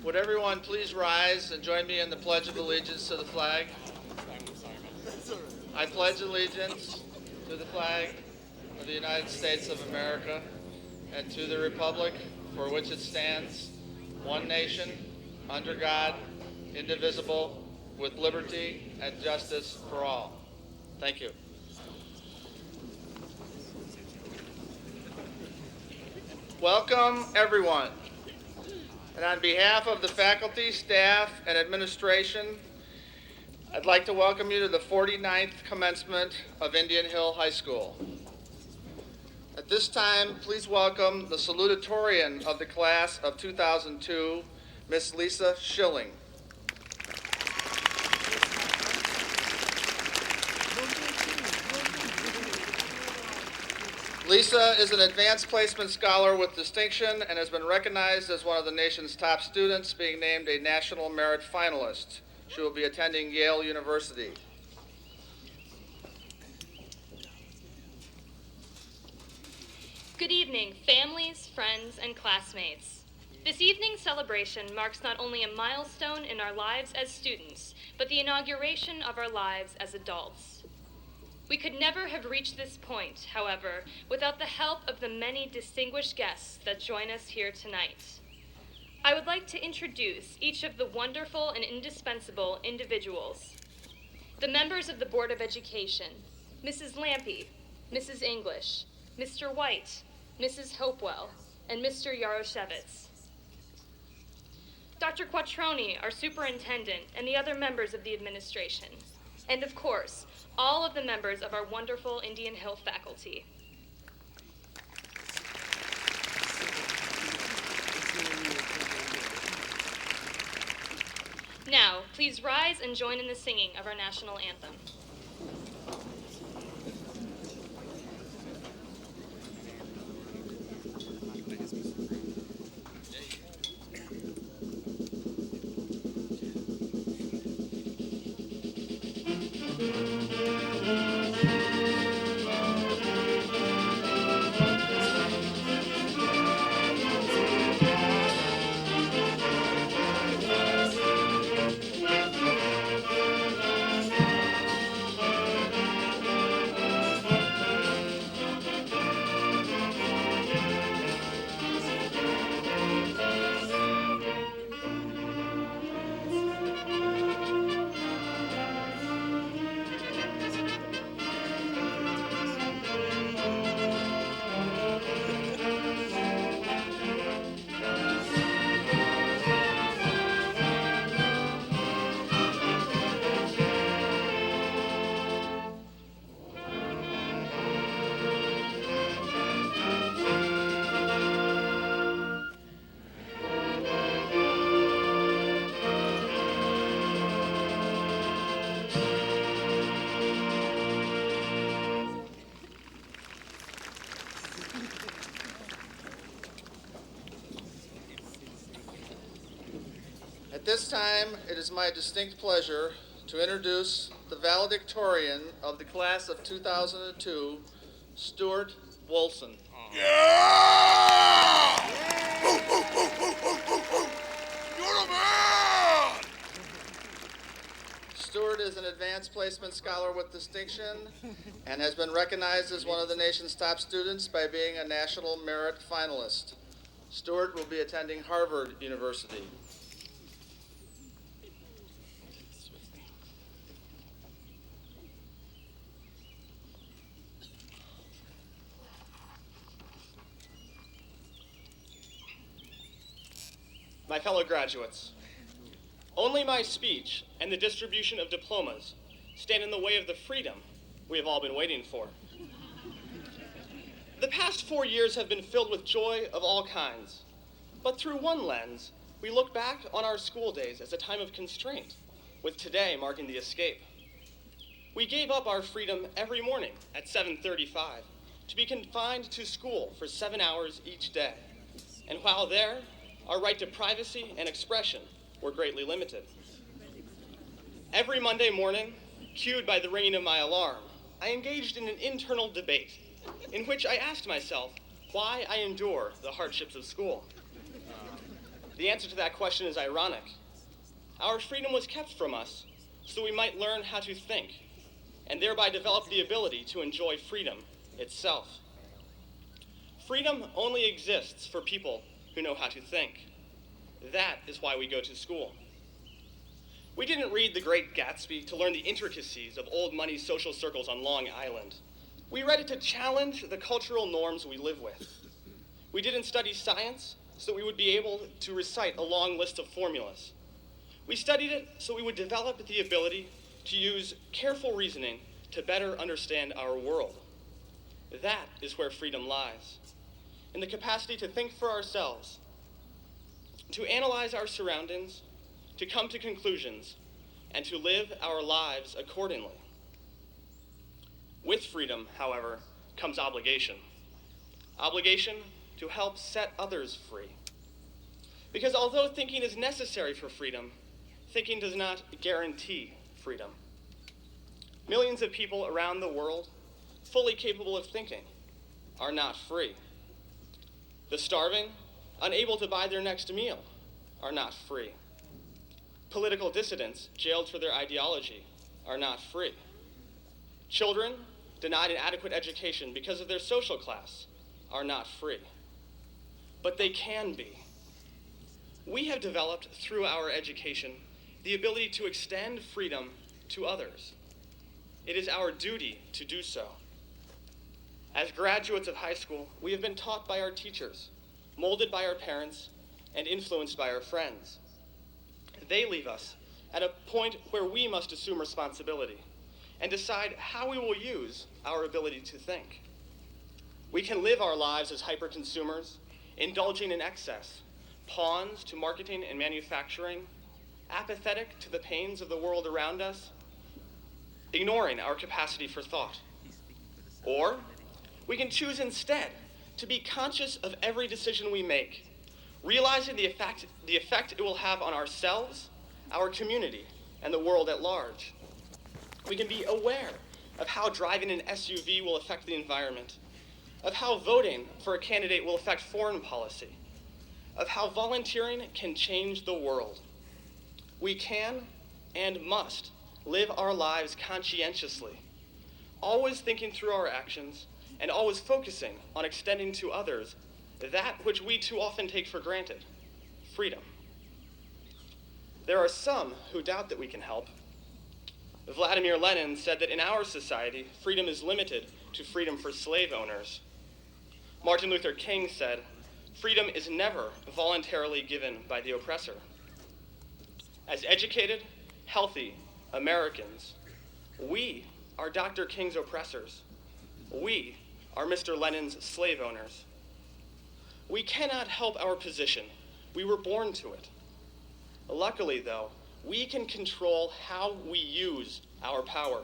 Would everyone please rise and join me in the Pledge of Allegiance to the flag? I pledge allegiance to the flag of the United States of America and to the republic for which it stands, one nation, under God, indivisible, with liberty and justice for all. Thank you. Welcome, everyone. And on behalf of the faculty, staff, and administration, I'd like to welcome you to the 49th commencement of Indian Hill High School. At this time, please welcome the salutatorian of the class of 2002, Miss Lisa Schilling. Lisa is an advanced placement scholar with distinction and has been recognized as one of the nation's top students, being named a National Merit Finalist. She will be attending Yale University. Good evening, families, friends, and classmates. This evening's celebration marks not only a milestone in our lives as students, but the inauguration of our lives as adults. We could never have reached this point, however, without the help of the many distinguished guests that join us here tonight. I would like to introduce each of the wonderful and indispensable individuals. The members of the Board of Education, Mrs. Lampy, Mrs. English, Mr. White, Mrs. Hopewell, and Mr. Yaroshevitz. Dr. Quattroni, our superintendent, and the other members of the administration. And of course, all of the members of our wonderful Indian Hill faculty. Now, please rise and join in the singing of our national anthem. At this time, it is my distinct pleasure to introduce the valedictorian of the class of 2002, Stuart Wolson. Yeah! You're a man! Stuart is an advanced placement scholar with distinction and has been recognized as one of the nation's top students by being a National Merit Finalist. Stuart will be attending Harvard University. My fellow graduates, only my speech and the distribution of diplomas stand in the way of the freedom we have all been waiting for. The past 4 years have been filled with joy of all kinds, but through one lens, we look back on our school days as a time of constraint, with today marking the escape. We gave up our freedom every morning at 7:35 to be confined to school for 7 hours each day, and while there, our right to privacy and expression were greatly limited. Every Monday morning, cued by the ringing of my alarm, I engaged in an internal debate in which I asked myself why I endure the hardships of school. The answer to that question is ironic. Our freedom was kept from us so we might learn how to think and thereby develop the ability to enjoy freedom itself. Freedom only exists for people who know how to think. That is why we go to school. We didn't read The Great Gatsby to learn the intricacies of old money social circles on Long Island. We read it to challenge the cultural norms we live with. We didn't study science so we would be able to recite a long list of formulas. We studied it so we would develop the ability to use careful reasoning to better understand our world. That is where freedom lies, in the capacity to think for ourselves, to analyze our surroundings, to come to conclusions, and to live our lives accordingly. With freedom, however, comes obligation. Obligation to help set others free. Because although thinking is necessary for freedom, thinking does not guarantee freedom. Millions of people around the world, fully capable of thinking, are not free. The starving, unable to buy their next meal, are not free. Political dissidents, jailed for their ideology, are not free. Children, denied an adequate education because of their social class, are not free. But they can be. We have developed through our education the ability to extend freedom to others. It is our duty to do so. As graduates of high school, we have been taught by our teachers, molded by our parents, and influenced by our friends. They leave us at a point where we must assume responsibility and decide how we will use our ability to think. We can live our lives as hyper-consumers, indulging in excess, pawns to marketing and manufacturing, apathetic to the pains of the world around us, ignoring our capacity for thought. Or we can choose instead to be conscious of every decision we make, realizing the effect it will have on ourselves, our community, and the world at large. We can be aware of how driving an SUV will affect the environment, of how voting for a candidate will affect foreign policy, of how volunteering can change the world. We can and must live our lives conscientiously, always thinking through our actions and always focusing on extending to others that which we too often take for granted, freedom. There are some who doubt that we can help. Vladimir Lenin said that in our society, freedom is limited to freedom for slave owners. Martin Luther King said, freedom is never voluntarily given by the oppressor. As educated, healthy Americans, we are Dr. King's oppressors. We are Mr. Lenin's slave owners. We cannot help our position. We were born to it. Luckily, though, we can control how we use our power.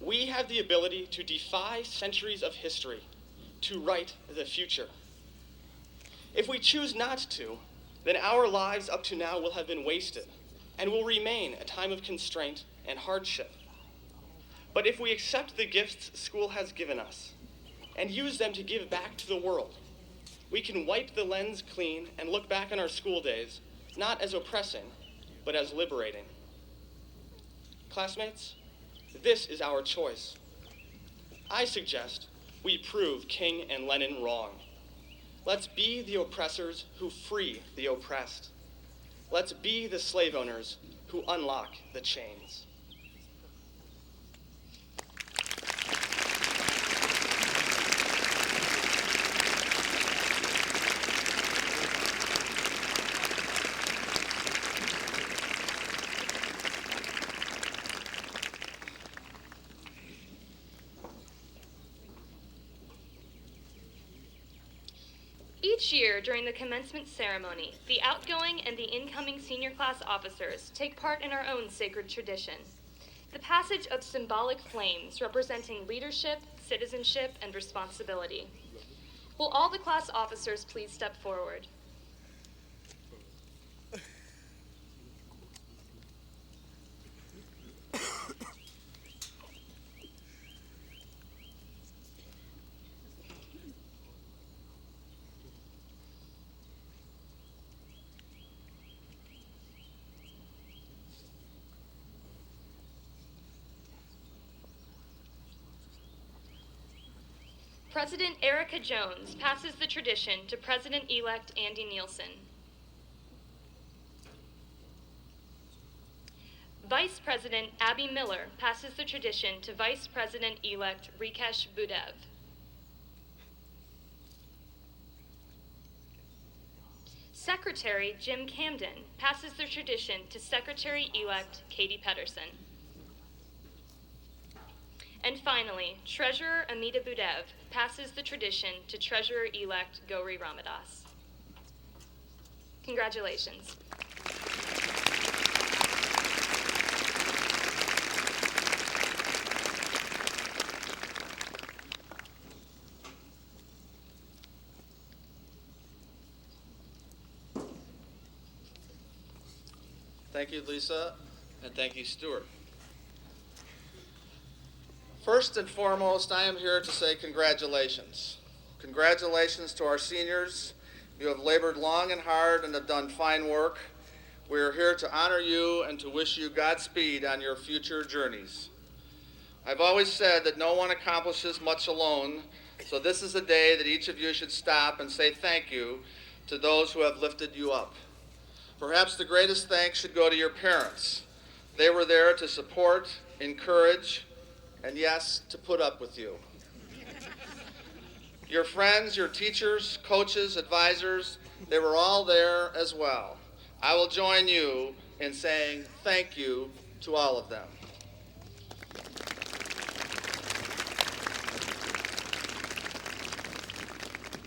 We have the ability to defy centuries of history, to write the future. If we choose not to, then our lives up to now will have been wasted and will remain a time of constraint and hardship. But if we accept the gifts school has given us and use them to give back to the world, we can wipe the lens clean and look back on our school days not as oppressing, but as liberating. Classmates, this is our choice. I suggest we prove King and Lenin wrong. Let's be the oppressors who free the oppressed. Let's be the slave owners who unlock the chains. Each year during the commencement ceremony, the outgoing and the incoming senior class officers take part in our own sacred tradition. The passage of symbolic flames representing leadership, citizenship, and responsibility. Will all the class officers please step forward? President Erica Jones passes the tradition to President-elect Andy Nielsen. Vice President Abby Miller passes the tradition to Vice President-elect Rikesh Budev. Secretary Jim Camden passes the tradition to Secretary-elect Katie Pedersen. And finally, Treasurer Amita Budev passes the tradition to Treasurer-elect Gauri Ramadas. Congratulations. Thank you, Lisa, and thank you, Stuart. First and foremost, I am here to say congratulations. Congratulations to our seniors. You have labored long and hard and have done fine work. We are here to honor you and to wish you Godspeed on your future journeys. I've always said that no one accomplishes much alone, so this is a day that each of you should stop and say thank you to those who have lifted you up. Perhaps the greatest thanks should go to your parents. They were there to support, encourage, and yes, to put up with you. Your friends, your teachers, coaches, advisors, they were all there as well. I will join you in saying thank you to all of them.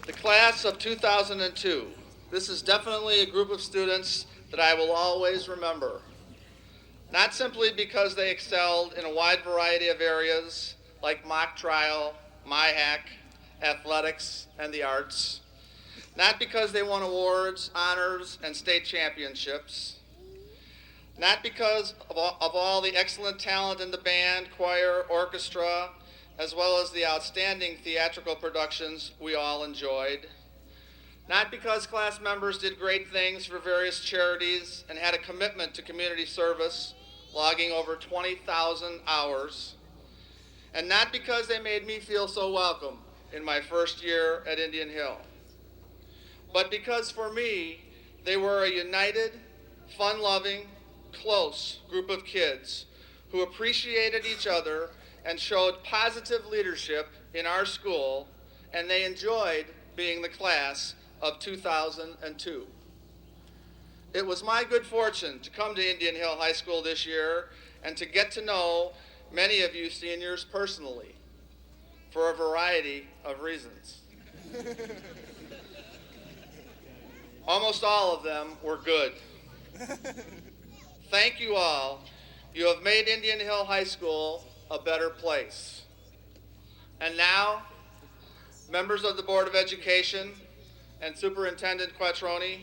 The class of 2002. This is definitely a group of students that I will always remember. Not simply because they excelled in a wide variety of areas like mock trial, MyHack, athletics, and the arts. Not because they won awards, honors, and state championships. Not because of all the excellent talent in the band, choir, orchestra, as well as the outstanding theatrical productions we all enjoyed. Not because class members did great things for various charities and had a commitment to community service, logging over 20,000 hours. And not because they made me feel so welcome in my first year at Indian Hill. But because for me, they were a united, fun-loving, close group of kids who appreciated each other and showed positive leadership in our school, and they enjoyed being the class of 2002. It was my good fortune to come to Indian Hill High School this year and to get to know many of you seniors personally for a variety of reasons. Almost all of them were good. Thank you all. You have made Indian Hill High School a better place. And now, members of the Board of Education and Superintendent Quattroni,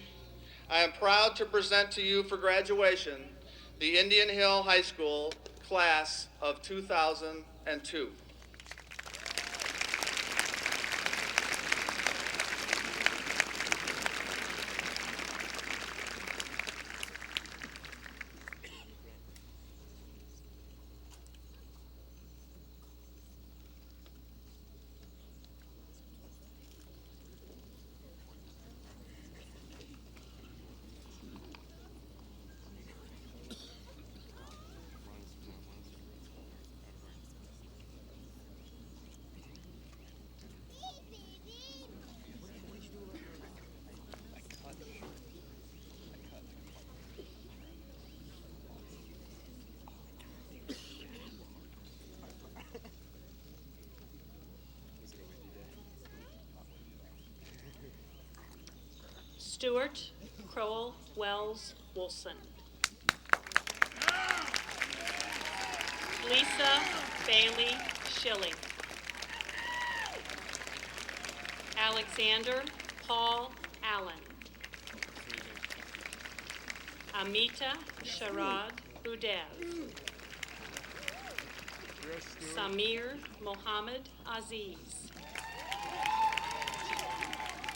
I am proud to present to you for graduation the Indian Hill High School class of 2002. Stewart Crowell Wells Wilson. Lisa Bailey Schilling. Alexander Paul Allen. Amita Sharad Budev. Samir Mohammed Aziz.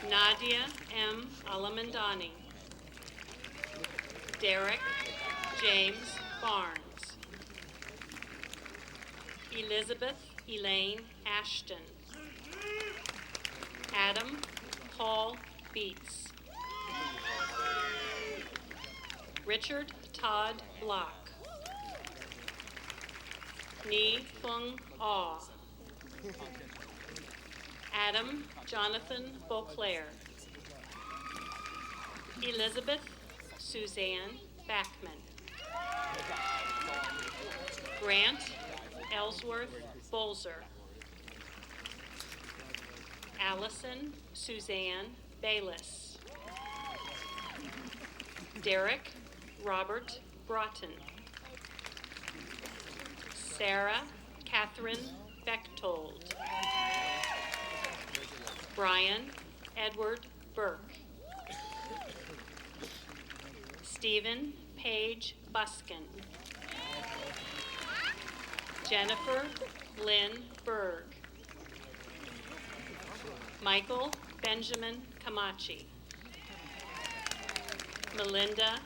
Nadia M. Alamandani. Derek James Barnes. Elizabeth Elaine Ashton. Adam Paul Beats. Richard Todd Block. Ni Fung Ah. Adam Jonathan Beauclair. Elizabeth Suzanne Backman. Grant Ellsworth Bolzer. Allison Suzanne Bayless. Derek Robert Broughton. Sarah Catherine Bechtold. Brian Edward Burke. Stephen Page Buskin. Jennifer Lynn Berg. Michael Benjamin Camachi. Melinda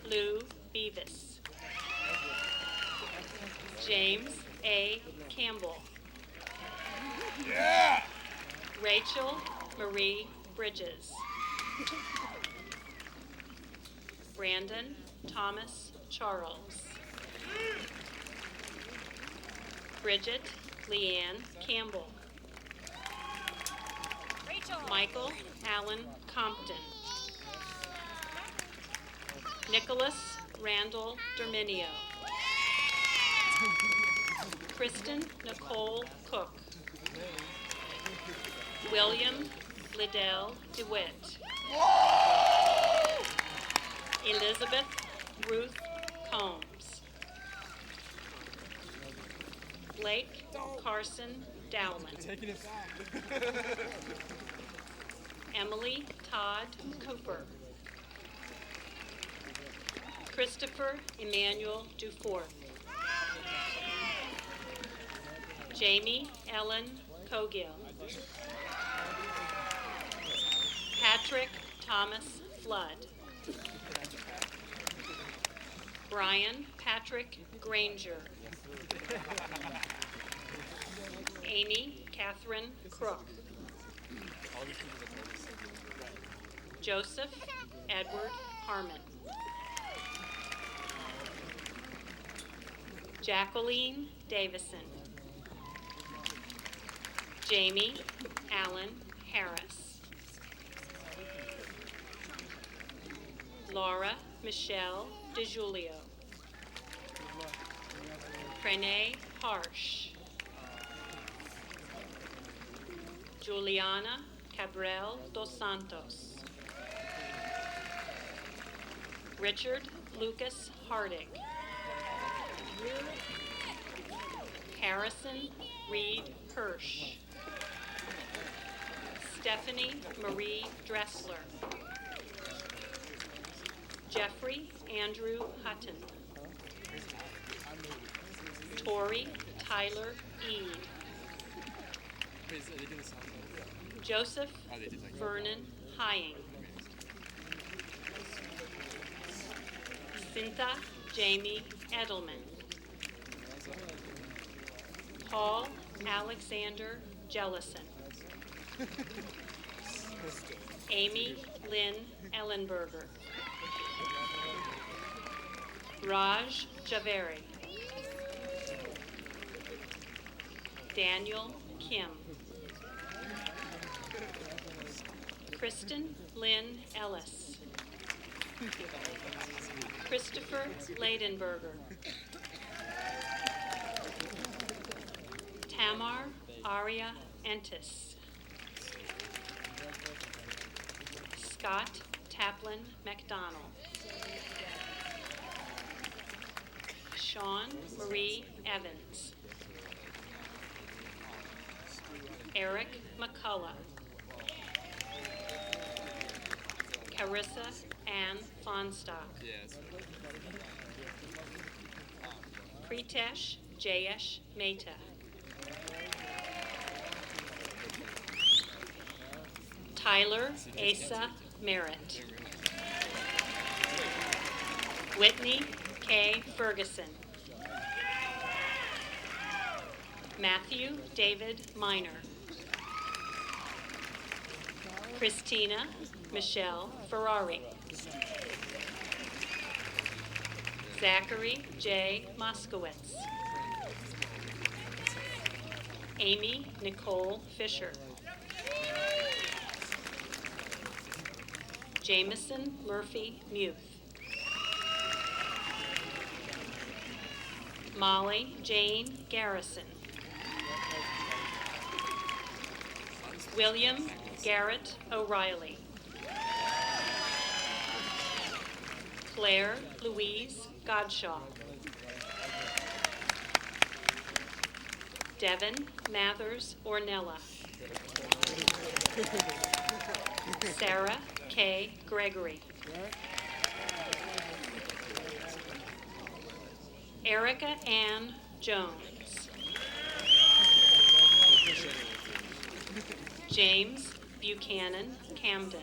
Lou Beavis. James A. Campbell. Yeah! Rachel Marie Bridges. Brandon Thomas Charles. Bridget Leanne Campbell. Michael Allen Compton. Nicholas Randall Derminio. Kristen Nicole Cook. William Liddell DeWitt. Elizabeth Ruth Combs. Blake Carson Dowland. Taking it back. Emily Todd Cooper. Christopher Emmanuel Dufourth. Jamie Ellen Cogill. Patrick Thomas Flood. Brian Patrick Granger. Amy Catherine Crook. Joseph Edward Harmon. Jacqueline Davison. Jamie Allen Harris. Laura Michelle DeJulio. Pranay Harsh. Juliana Cabral dos Santos. Richard Lucas Hardig. Harrison Reed Hirsch. Stephanie Marie Dressler. Jeffrey Andrew Hutton. Tori Tyler Ede. Joseph Vernon Hying. Cynthia Jamie Edelman. Paul Alexander Jellison. Amy Lynn Ellenberger. Raj Javeri. Daniel Kim. Kristen Lynn Ellis. Christopher Leidenberger. Tamar Aria Entis. Scott Taplin McDonald. Sean Marie Evans. Eric McCullough. Carissa Ann Fonstock. Pritesh Jayesh Mehta. Tyler Asa Merritt. Whitney K. Ferguson. Matthew David Miner. Christina Michelle Ferrari. Zachary J. Moskowitz. Amy Nicole Fisher. Jameson Murphy Muth. Molly Jane Garrison. William Garrett O'Reilly. Claire Louise Godshaw. Devin Mathers Ornella. Sarah K. Gregory. Erica Ann Jones. James Buchanan, Camden.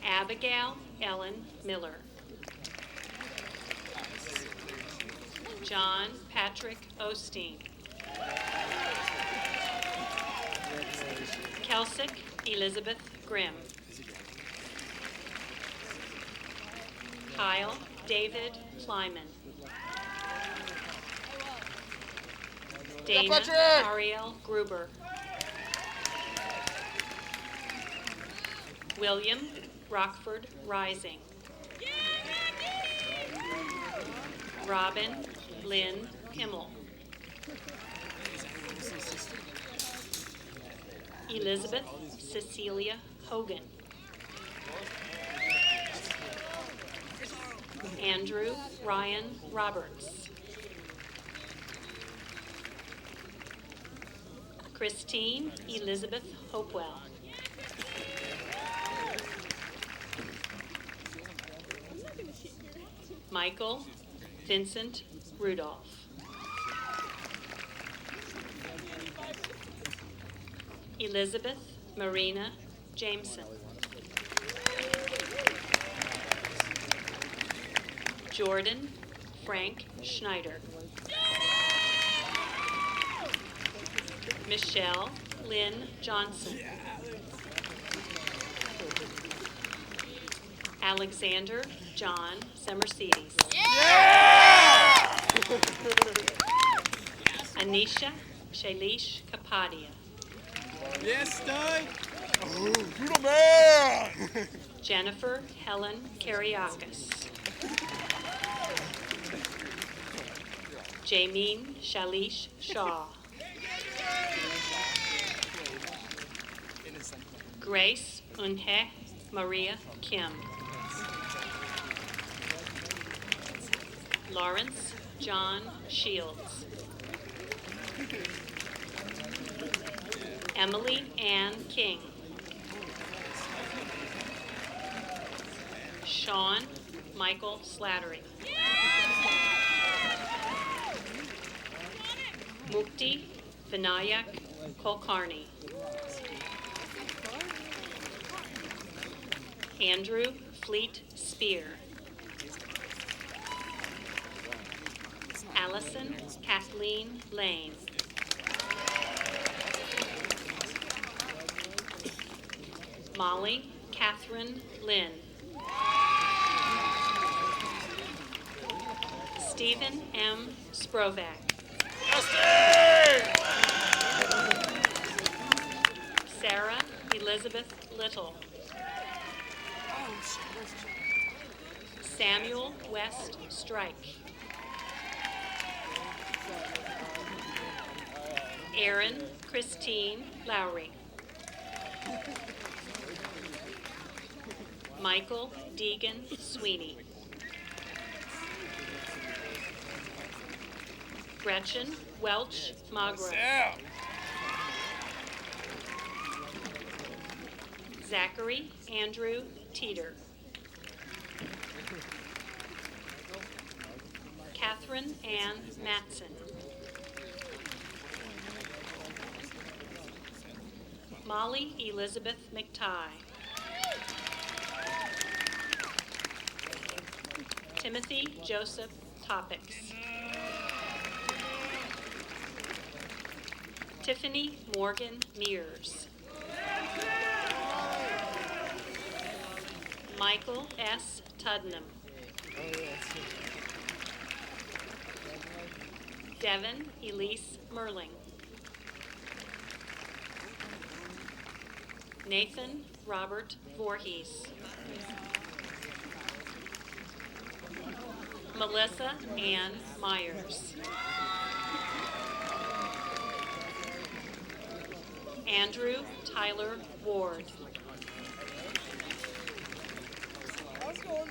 Abigail Ellen Miller. John Patrick Osteen. Kelsick Elizabeth Grimm. Kyle David Kleiman. Dana Ariel Gruber. William Rockford Rising. Robin Lynn Himmel. Elizabeth Cecilia Hogan. Andrew Ryan Roberts. Christine Elizabeth Hopewell. Michael Vincent Rudolph. Elizabeth Marina Jameson. Jordan Frank Schneider. Michelle Lynn Johnson. Alexander John Semercedes. Anisha Shailesh Kapadia. Yes, Ty. Oh, you're the man. Jennifer Helen Kariakis. Jameen Shalish Shaw. Grace Unha Maria Kim. Lawrence John Shields. Emily Ann King. Sean Michael Slattery. Mukti Vinayak Kulkarni. Andrew Fleet Spear. Allison Kathleen Lane. Molly Catherine Lynn. Stephen M. Sprovak. Sarah Elizabeth Little. Samuel West Strike. Erin Christine Lowry. Michael Deegan Sweeney. Gretchen Welch Magro. Zachary Andrew Teeter. Catherine Ann Matson. Molly Elizabeth McTighe. Timothy Joseph Topics. Tiffany Morgan Mears. Michael S. Tuddenham. Devin Elise Merling. Nathan Robert Voorhees. Melissa Ann Myers. Andrew Tyler Ward.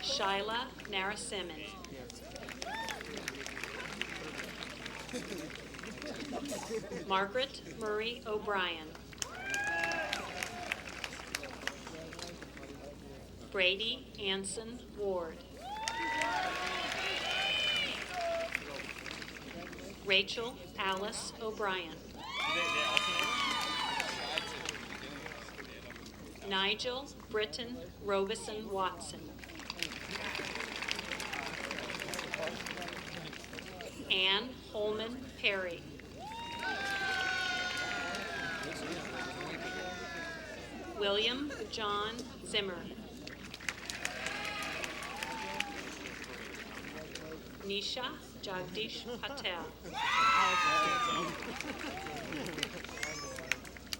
Shyla Narasimhan. Margaret Murray O'Brien. Brady Anson Ward. Rachel Alice O'Brien. Nigel Britton Robeson Watson. Anne Holman Perry. William John Zimmer. Nisha Jagdish Patel.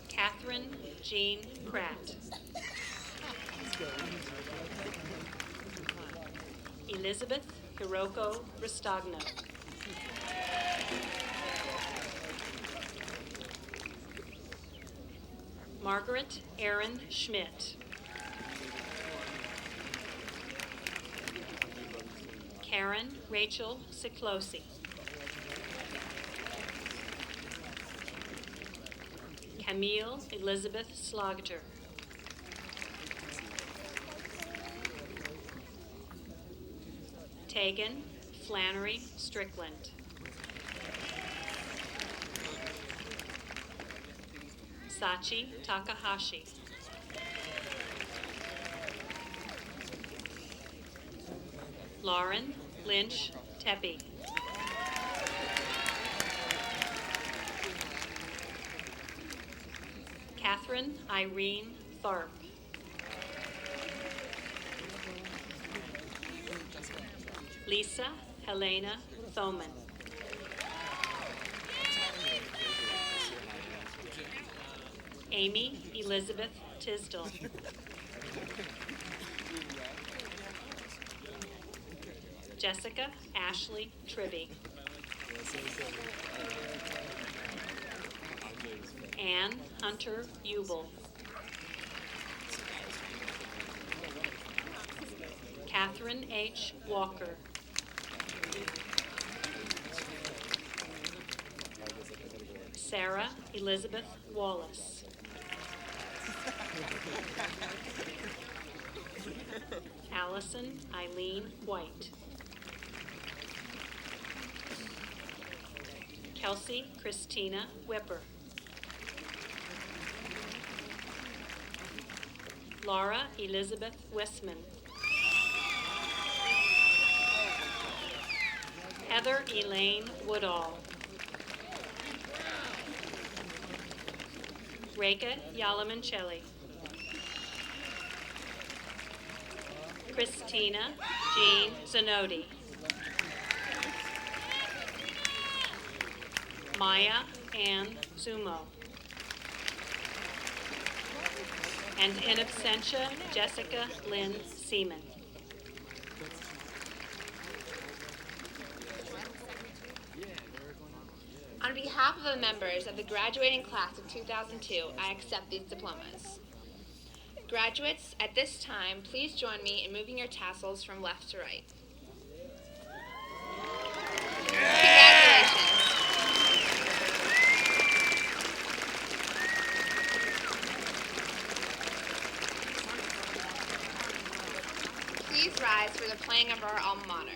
Catherine Jean Pratt. Elizabeth Hiroko Ristagno. Margaret Erin Schmidt. Karen Rachel Siklosi. Camille Elizabeth Slogter. Tegan Flannery Strickland. Sachi Takahashi. Lauren Lynch Tepe. Catherine Irene Tharp. Lisa Helena Thoman. Amy Elizabeth Tisdall. Jessica Ashley Tribby. Anne Hunter Ubel. Catherine H. Walker. Sarah Elizabeth Wallace. Allison Eileen White. Kelsey Christina Whipper. Laura Elizabeth Westman. Heather Elaine Woodall. Reka Yalamancelli. Christina Jean Zanotti. Maya Ann Zumo. And in absentia, Jessica Lynn Seaman. On behalf of the members of the graduating class of 2002, I accept these diplomas. Graduates, at this time, please join me in moving your tassels from left to right. Congratulations. Please rise for the playing of our alma mater.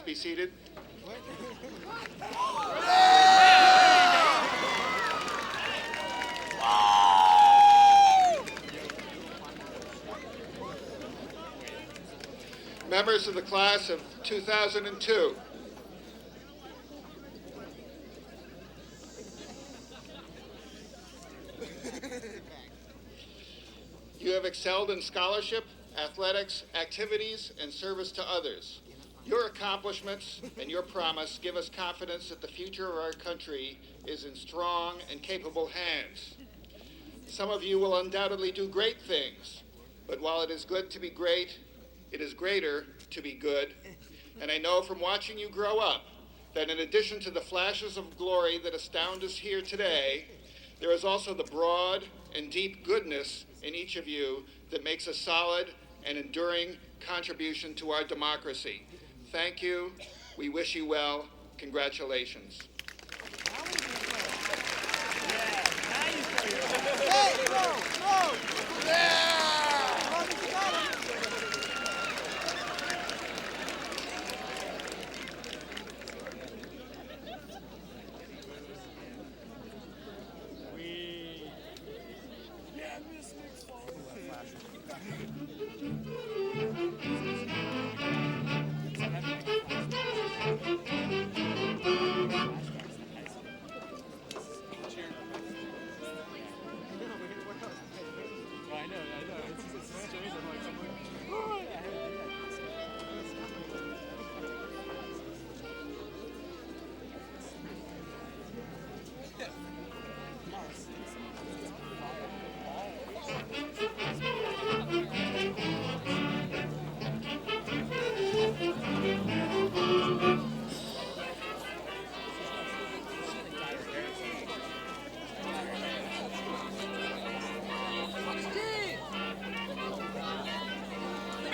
Please be seated. Members of the class of 2002. You have excelled in scholarship, athletics, activities, and service to others. Your accomplishments and your promise give us confidence that the future of our country is in strong and capable hands. Some of you will undoubtedly do great things, but while it is good to be great, it is greater to be good. And I know from watching you grow up that in addition to the flashes of glory that astound us here today, there is also the broad and deep goodness in each of you that makes a solid and enduring contribution to our democracy. Thank you. We wish you well. Congratulations.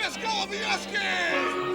Let's go, Bieski!